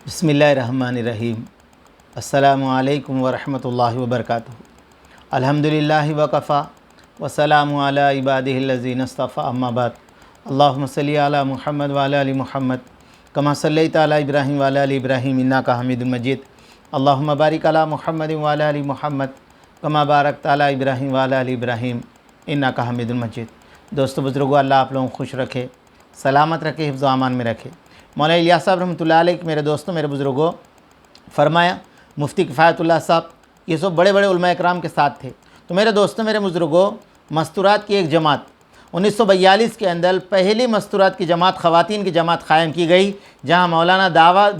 بسم اللہ الرحمن الرحیم۔ السلام علیکم ورحمۃ اللہ وبرکاتہ۔ الحمدللہ وکفی وسلام علی عبادہ الذین اصطفی، اما بعد۔ اللہم صلی علی محمد وعلی آل محمد کما صلیت علی ابراہیم وعلی آل ابراہیم انک حمید مجید۔ اللہم بارک علی محمد وعلی آل محمد کما بارکت علی ابراہیم وعلی آل ابراہیم انک حمید مجید۔ دوستو بزرگو، اللہ آپ لوگوں کو خوش رکھے، سلامت رکھے، حفظ و امان میں رکھے۔ مولانا الیاس صاحب رحمۃ اللہ علیہ، میرے دوستوں، میرے بزرگوں، فرمایا مفتی کفایت اللہ صاحب یہ سب بڑے بڑے علماء اکرام کے ساتھ تھے۔ تو میرے دوستوں، میرے بزرگوں، مستورات کی ایک جماعت 1942 کے اندر پہلی مستورات کی جماعت، خواتین کی جماعت قائم کی گئی، جہاں مولانا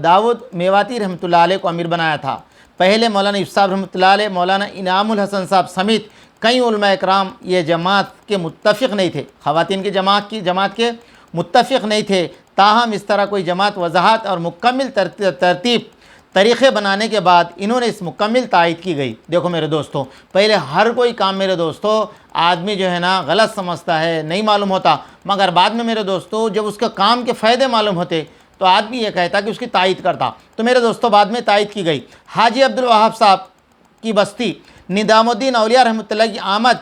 داود میواتی رحمۃ اللہ علیہ کو امیر بنایا تھا۔ پہلے مولانا یوسف صاحب رحمۃ اللہ علیہ، مولانا انعام الحسن صاحب سمیت کئی علماء اکرام یہ جماعت کے متفق نہیں تھے، خواتین کی جماعت کے متفق نہیں تھے۔ تاہم اس طرح کوئی جماعت وضاحت اور مکمل ترتیب طریقے بنانے کے بعد انہوں نے اس مکمل تائید کی گئی۔ دیکھو میرے دوستوں، پہلے ہر کوئی کام میرے دوستوں آدمی جو ہے نا غلط سمجھتا ہے، نہیں معلوم ہوتا، مگر بعد میں میرے دوستوں جب اس کا کام کے فائدے معلوم ہوتے تو آدمی یہ کہتا کہ اس کی تائید کرتا۔ تو میرے دوستوں بعد میں تائید کی گئی۔ حاجی عبدالوہاب صاحب کی بستی نظام الدین اولیاء رحمۃ اللہ کی آمد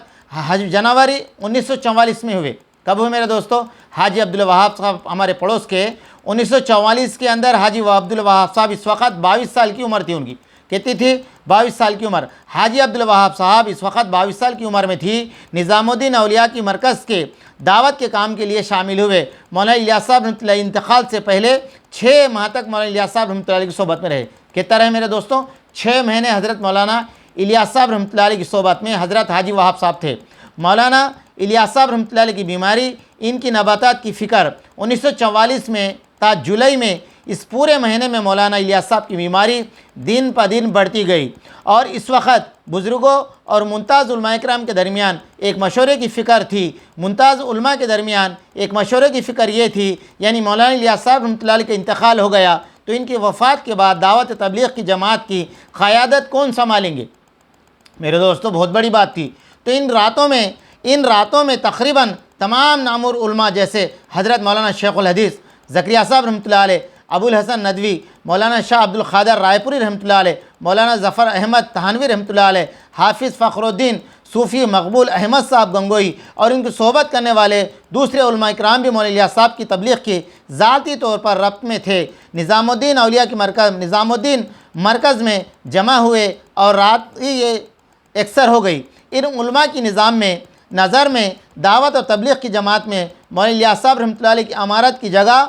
جنوری 1944 میں ہوئے۔ کب ہوئے میرے دوستوں؟ حاجی عبدالوہاب صاحب ہمارے پڑوس کے 1944 کے اندر حاجی عبدالوہاب صاحب اس وقت 22 سال کی عمر تھی ان کی، کتنی تھی؟ 22 سال کی عمر۔ حاجی عبدالوہاب صاحب اس وقت 22 سال کی عمر میں تھی، نظام الدین اولیاء کی مرکز کے دعوت کے کام کے لیے شامل ہوئے۔ مولانا الیاس صاحب رحمۃ اللہ انتقال سے پہلے 6 ماہ تک مولانا الیاس صاحب رحمۃ اللہ علیہ کی صحبت میں رہے۔ کتنا رہے میرے دوستوں؟ 6 مہینے حضرت مولانا الیاس صاحب رحمۃ اللہ علیہ کی صحبت میں حضرت حاجی وہاب صاحب تھے۔ مولانا الیاس صاحب رحمۃ اللہ علیہ کی بیماری، ان کی نباتات کی فکر 1944 میں تا جولائی میں اس پورے مہینے میں مولانا الیاس صاحب کی بیماری دن پہ دن بڑھتی گئی، اور اس وقت بزرگوں اور ممتاز علماء اکرام کے درمیان ایک مشورے کی فکر تھی۔ ممتاز علماء کے درمیان ایک مشورے کی فکر یہ تھی، یعنی مولانا الیاس صاحب رحمۃ اللہ علیہ کا انتقال ہو گیا تو ان کی وفات کے بعد دعوت تبلیغ کی جماعت کی قیادت کون سنبھالیں گے؟ میرے دوستو بہت بڑی بات تھی۔ تو ان راتوں میں تقریباً تمام نامور علماء جیسے حضرت مولانا شیخ الحدیث زکریہ صاحب رحمۃ اللہ علیہ، ابو الحسن ندوی، مولانا شاہ عبد القادر رائے پوری رحمۃ اللہ علیہ، مولانا ظفر احمد تھانوی رحمۃ اللہ علیہ، حافظ فخر الدین صوفی مقبول احمد صاحب گنگوئی اور ان کی صحبت کرنے والے دوسرے علماء اکرام بھی مولانا الیاس صاحب کی تبلیغ کی ذاتی طور پر ربط میں تھے۔ نظام الدین اولیاء کی نظام الدین مرکز میں جمع ہوئے اور رات ہی یہ اکثر ہو گئی۔ ان علماء کی نظر میں دعوت اور تبلیغ کی جماعت میں مولانا الیاس صاحب رحمۃ اللہ علیہ کی امارت کی جگہ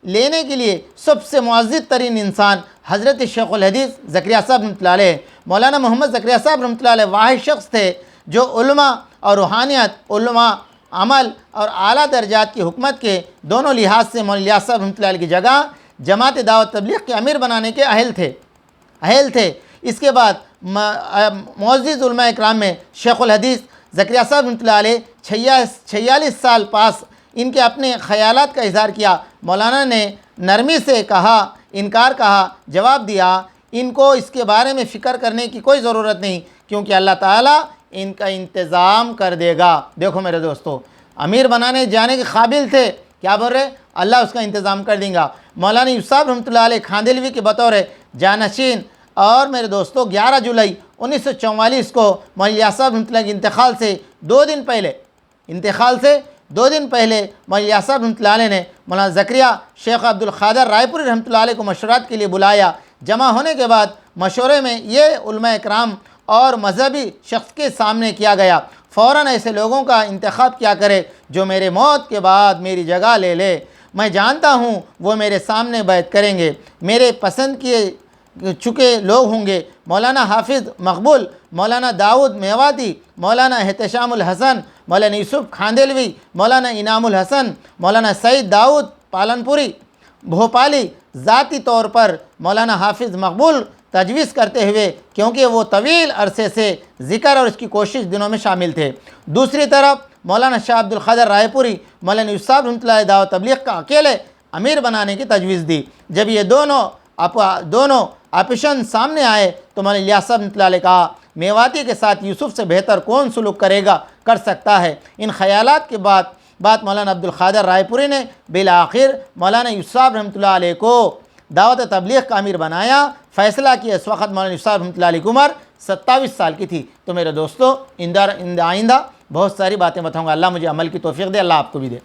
لینے کے لیے سب سے معزز ترین انسان حضرت شیخ الحدیث زکریہ صاحب رحمۃ اللہ علیہ، مولانا محمد زکریہ صاحب رحمۃ اللہ علیہ واحد شخص تھے جو علماء اور روحانیت، علماء عمل اور اعلیٰ درجات کی حکمت کے دونوں لحاظ سے مولانا الیاس صاحب رحمۃ اللہ علیہ کی جگہ جماعت دعوت تبلیغ کے امیر بنانے کے اہل تھے۔ اس کے بعد معزز علماء اکرام میں شیخ الحدیث زکریہ صاحب رحمۃ اللہ علیہ 46 سال پاس ان کے اپنے خیالات کا اظہار کیا۔ مولانا نے نرمی سے کہا، جواب دیا، ان کو اس کے بارے میں فکر کرنے کی کوئی ضرورت نہیں، کیونکہ اللہ تعالیٰ ان کا انتظام کر دے گا۔ دیکھو میرے دوستو، امیر بنانے جانے کے قابل تھے، کیا بول رہے؟ اللہ اس کا انتظام کر دیں گا۔ مولانا یوسف صاحب رحمۃ اللہ علیہ کھاندلوی کے بطور جانشین، اور میرے دوستو 11 جولائی 1944 کو مولانا الیاس صاحب رحمۃ اللہ کے انتقال سے 2 دن پہلے مولانا الیاس صاحب رحمۃ اللہ علیہ نے مولانا زکریہ شیخ عبد القادر رائے پوری رحمۃ اللہ علیہ کو مشورات کے لیے بلایا۔ جمع ہونے کے بعد مشورے میں یہ علماء اکرام اور مذہبی شخص کے سامنے کیا گیا، فوراً ایسے لوگوں کا انتخاب کیا کرے جو میرے موت کے بعد میری جگہ لے لے۔ میں جانتا ہوں وہ میرے سامنے بیعت کریں گے، میرے پسند کیے چکے لوگ ہوں گے۔ مولانا حافظ مقبول، مولانا داود میواتی، مولانا احتشام الحسن، مولانا یوسف کھاندلوی، مولانا انعام الحسن، مولانا سعید داود پالنپوری بھوپالی، ذاتی طور پر مولانا حافظ مقبول تجویز کرتے ہوئے، کیونکہ وہ طویل عرصے سے ذکر اور اس کی کوشش دنوں میں شامل تھے۔ دوسری طرف مولانا شاہ عبد القادر رائے پوری، مولانا یوسف صاحب رحمۃ اللہ علیہ دعوت تبلیغ کا اکیلے امیر بنانے کی تجویز دی۔ جب یہ دونوں آپشن سامنے آئے تو مولانا الیاس صاحب رحمۃ اللہ علیہ کہا، میواتی کے ساتھ یوسف سے بہتر کون سلوک کر سکتا ہے؟ ان خیالات کے بعد مولانا عبد القادر رائے پوری نے بالآخر مولانا یوسف صاحب رحمۃ اللہ علیہ کو دعوت تبلیغ کا امیر بنایا، فیصلہ کیا۔ اس وقت مولانا صاحب رحمۃ اللہ علیہ کی عمر 27 سال کی تھی۔ تو میرے دوستو آئندہ بہت ساری باتیں بتاؤں گا۔ اللہ مجھے عمل کی توفیق دے، اللہ آپ کو بھی دے۔